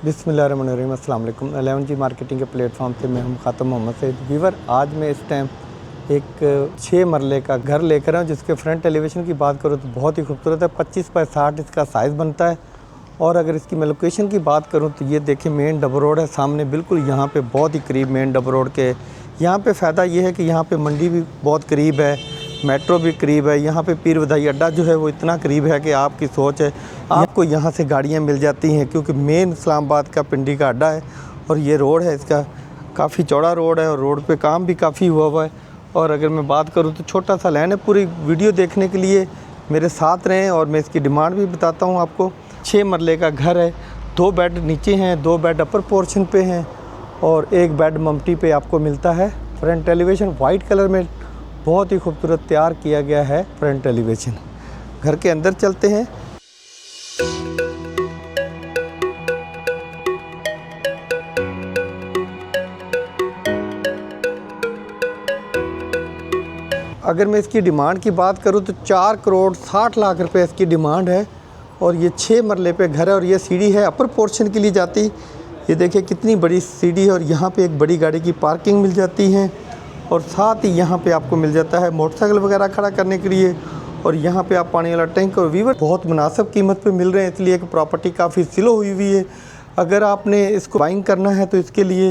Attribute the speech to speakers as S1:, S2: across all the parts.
S1: बिस्मिल्लाहिर्रहमानिर्रहीम। अस्सलाम वालेकुम। 11G मार्केटिंग के प्लेटफॉर्म से मैं हूं ख़ातम मोहम्मद सईद वीवर। आज मैं इस टाइम एक 6 मरले का घर लेकर आया हूं, जिसके फ्रंट एलिवेशन की बात करूं तो बहुत ही खूबसूरत है। 25 बाय 60 इसका साइज़ बनता है। और अगर इसकी मैं लोकेशन की बात करूं तो ये देखिए मेन डबल रोड है सामने, बिल्कुल यहाँ पे बहुत ही करीब मेन डबल रोड के। यहाँ पे फ़ायदा ये है कि यहाँ पे मंडी भी बहुत करीब है, मेट्रो भी करीब है। यहाँ पे पीर वधाई अड्डा जो है वो इतना करीब है कि आपकी सोच है आपको यहाँ से गाड़ियाँ मिल जाती हैं, क्योंकि मेन इस्लामाबाद का पिंडी का अड्डा है। और ये रोड है इसका काफ़ी चौड़ा रोड है और रोड पे काम भी काफ़ी हुआ है। और अगर मैं बात करूँ तो छोटा सा लैंड है। पूरी वीडियो देखने के लिए मेरे साथ रहें और मैं इसकी डिमांड भी बताता हूँ आपको। 6 मरले का घर है, 2 बेड नीचे हैं, 2 बेड अपर पोर्शन पे हैं और 1 बेड ममटी पे आपको मिलता है। फ्रंट एलिवेशन वाइट कलर में बहुत ही खूबसूरत तैयार किया गया है फ्रंट एलिवेशन। घर के अंदर चलते हैं। अगर मैं इसकी डिमांड की बात करूं तो 4 करोड़ 60 लाख रुपए इसकी डिमांड है। और ये 6 मरले पे घर है और ये सीढ़ी है अपर पोर्शन के लिए जाती। ये देखिए कितनी बड़ी सीढ़ी है और यहाँ पे एक बड़ी गाड़ी की पार्किंग मिल जाती है। और साथ ही यहाँ पे आपको मिल जाता है मोटरसाइकिल वगैरह खड़ा करने के लिए। और यहाँ पे आप पानी वाला टैंक और वीवर बहुत मुनासिब कीमत पे मिल रहे हैं, इसलिए कि प्रॉपर्टी काफ़ी स्लो हुई हुई है। अगर आपने इसको बाइंग करना है तो इसके लिए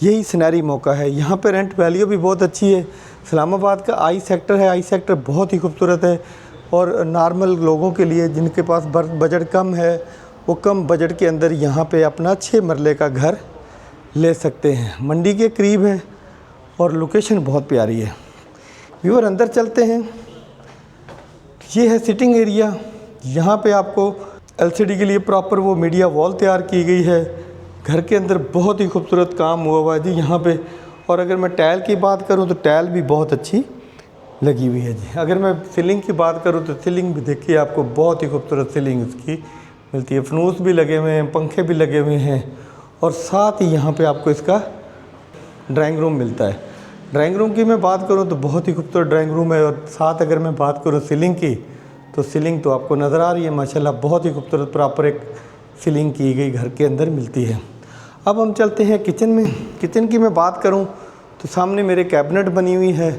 S1: यही सुनहरी मौका है। यहाँ पे रेंट वैल्यू भी बहुत अच्छी है। इस्लामाबाद का आई सेक्टर है, आई सेक्टर बहुत ही खूबसूरत है। और नॉर्मल लोगों के लिए जिनके पास बजट कम है, वो कम बजट के अंदर यहाँ पे अपना 6 मरले का घर ले सकते हैं। मंडी के करीब है और लोकेशन बहुत प्यारी है। व्यूअर अंदर चलते हैं। ये है सिटिंग एरिया। यहाँ पे आपको एलसीडी के लिए प्रॉपर वो मीडिया वॉल तैयार की गई है। घर के अंदर बहुत ही खूबसूरत काम हुआ है जी यहाँ पे। और अगर मैं टाइल की बात करूँ तो टाइल भी बहुत अच्छी लगी हुई है जी। अगर मैं सीलिंग की बात करूँ तो सीलिंग भी देखिए आपको बहुत ही खूबसूरत सीलिंग इसकी मिलती है। फनूस भी लगे हुए हैं, पंखे भी लगे हुए हैं। और साथ ही यहाँ पे आपको इसका ड्राइंग रूम मिलता है। ड्राइंग रूम की मैं बात करूँ तो बहुत ही खूबसूरत ड्राइंग रूम है। और साथ अगर मैं बात करूँ सीलिंग की तो सीलिंग तो आपको नज़र आ रही है माशाल्लाह, बहुत ही खूबसूरत प्रॉपर एक सीलिंग की गई घर के अंदर मिलती है। अब हम चलते हैं किचन में। किचन की मैं बात करूँ तो सामने मेरे कैबिनेट बनी हुई है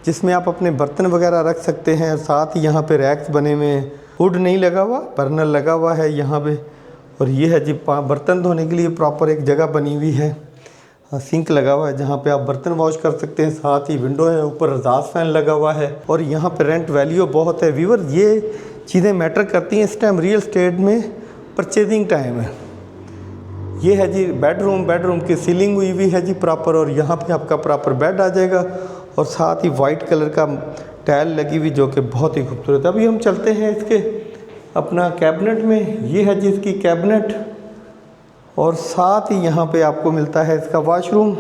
S1: जिसमें आप अपने बर्तन वगैरह रख सकते हैं। साथ ही यहाँ पे रैक्स बने हुए हैं। वुड नहीं लगा हुआ, बर्नर लगा हुआ है यहाँ पे। और ये है जी बर्तन धोने के लिए प्रॉपर एक जगह बनी हुई है। सिंक लगा हुआ है जहाँ पे आप बर्तन वॉश कर सकते हैं। साथ ही विंडो है, ऊपर एग्जॉस्ट फैन लगा हुआ है। और यहाँ पे रेंट वैल्यू बहुत है व्यूअर। ये चीज़ें मैटर करती हैं इस टाइम रियल एस्टेट में, परचेजिंग टाइम है। ये है जी बेडरूम की सीलिंग हुई हुई है जी प्रॉपर। और यहाँ पे आपका प्रॉपर बेड आ जाएगा और साथ ही वाइट कलर का टाइल लगी हुई जो कि बहुत ही खूबसूरत है। अभी हम चलते हैं इसके अपना कैबिनेट में। ये है जी इसकी कैबिनेट। और साथ ही यहाँ पे आपको मिलता है इसका वॉशरूम।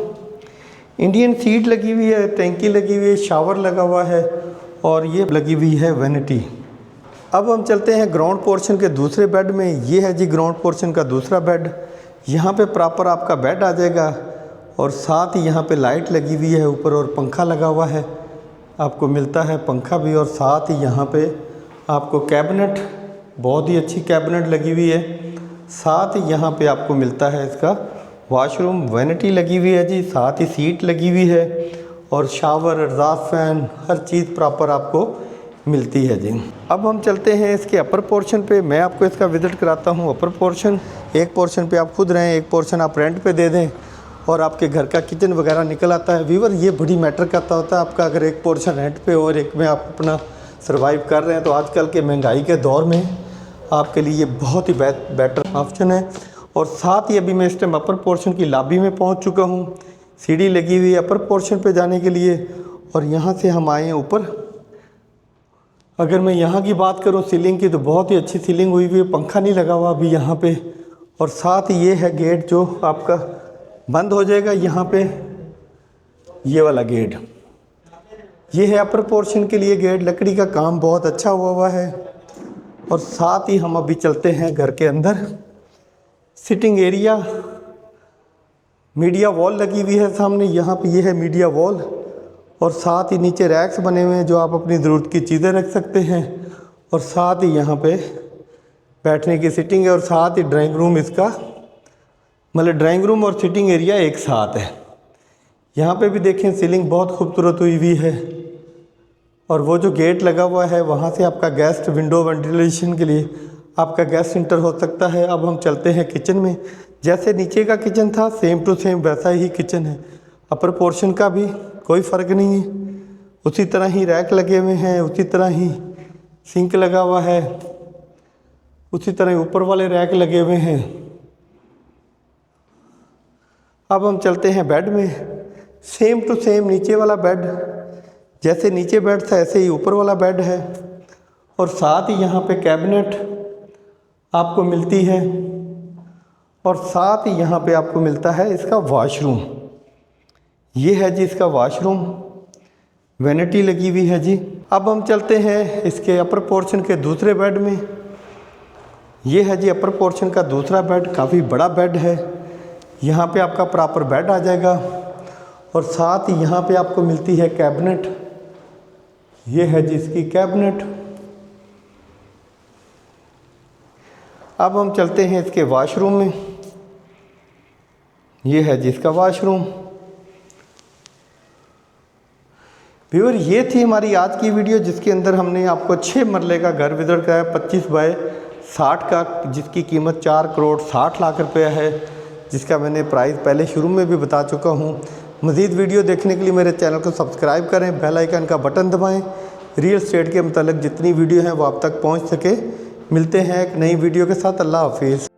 S1: इंडियन सीट लगी हुई है, टैंकी लगी हुई है, शावर लगा हुआ है और ये लगी हुई है वैनिटी। अब हम चलते हैं ग्राउंड पोर्शन के दूसरे बेड में। ये है जी ग्राउंड पोर्शन का दूसरा बेड। यहाँ पे प्रॉपर आपका बेड आ जाएगा और साथ ही यहाँ पे लाइट लगी हुई है ऊपर और पंखा लगा हुआ है, आपको मिलता है पंखा भी। और साथ ही यहाँ पे आपको कैबिनेट, बहुत ही अच्छी कैबिनेट लगी हुई है। साथ ही यहाँ पे आपको मिलता है इसका वॉशरूम, वैनिटी लगी हुई है जी। साथ ही सीट लगी हुई है और शावर, एग्जॉस्ट फैन, हर चीज़ प्रॉपर आपको मिलती है जी। अब हम चलते हैं इसके अपर पोर्शन पे। मैं आपको इसका विज़िट कराता हूँ अपर पोर्शन। एक पोर्शन पे आप खुद रहें, एक पोर्शन आप रेंट पे दे दें और आपके घर का किचन वगैरह निकल आता है। व्यूअर ये बड़ी मैटर करता होता है आपका, अगर एक पोर्शन रेंट पे और एक में आप अपना सर्वाइव कर रहे हैं तो आजकल के महंगाई के दौर में आपके लिए ये बहुत ही बेटर ऑप्शन है। और साथ ही अभी मैं इस टाइम अपर पोर्शन की लॉबी में पहुंच चुका हूं। सीढ़ी लगी हुई है अपर पोर्शन पे जाने के लिए और यहां से हम आए हैं ऊपर। अगर मैं यहां की बात करूं सीलिंग की तो बहुत ही अच्छी सीलिंग हुई हुई है, पंखा नहीं लगा हुआ अभी यहाँ पे। और साथ ही ये है गेट जो आपका बंद हो जाएगा यहाँ पे, ये वाला गेट। ये है अपर पोर्शन के लिए गेट, लकड़ी का काम बहुत अच्छा हुआ है। और साथ ही हम अभी चलते हैं घर के अंदर। सिटिंग एरिया, मीडिया वॉल लगी हुई है सामने, यहाँ पे ये है मीडिया वॉल। और साथ ही नीचे रैक्स बने हुए हैं जो आप अपनी ज़रूरत की चीज़ें रख सकते हैं। और साथ ही यहाँ पे बैठने की सिटिंग है और साथ ही ड्राइंग रूम इसका मतलब ड्राइंग रूम और सिटिंग एरिया एक साथ है। यहाँ पे भी देखें सीलिंग बहुत खूबसूरत हुई है और वो जो गेट लगा हुआ है वहाँ से आपका गेस्ट विंडो वेंटिलेशन के लिए आपका गेस्ट इंटर हो सकता है। अब हम चलते हैं किचन में। जैसे नीचे का किचन था सेम टू सेम वैसा ही किचन है। अपर पोर्शन का भी कोई फ़र्क नहीं है, उसी तरह ही रैक लगे हुए हैं, उसी तरह ही सिंक लगा हुआ है, उसी तरह ऊपर वाले रैक लगे हुए हैं। अब हम चलते हैं बेड में। सेम टू सेम नीचे वाला बेड, जैसे नीचे बेड था ऐसे ही ऊपर वाला बेड है और साथ ही यहाँ पे कैबिनेट आपको मिलती है और साथ ही यहाँ पे आपको मिलता है इसका वॉशरूम। ये है जी इसका वॉशरूम, वैनिटी लगी हुई है जी। अब हम चलते हैं इसके अपर पोर्शन के दूसरे बेड में। ये है जी अपर पोर्शन का दूसरा बेड, काफ़ी बड़ा बेड है। यहाँ पे आपका प्रॉपर बेड आ जाएगा और साथ ही यहाँ पे आपको मिलती है कैबिनेट। ये है जी इसकी कैबिनेट। अब हम चलते हैं इसके वॉशरूम में। ये है जी इसका वॉशरूम। व्यूअर ये थी हमारी आज की वीडियो जिसके अंदर हमने आपको 6 मरले का घर विजिट कराया 25 बाय 60 का, जिसकी कीमत 4 करोड़ 60 लाख रुपया है, जिसका मैंने प्राइस पहले शुरू में भी बता चुका हूँ। मज़ीद वीडियो देखने के लिए मेरे चैनल को सब्सक्राइब करें, बेल आइकन का बटन दबाएं। रियल एस्टेट के मतलब जितनी वीडियो हैं वो आप तक पहुँच सके। मिलते हैं एक नई वीडियो के साथ। अल्लाह हाफिज़।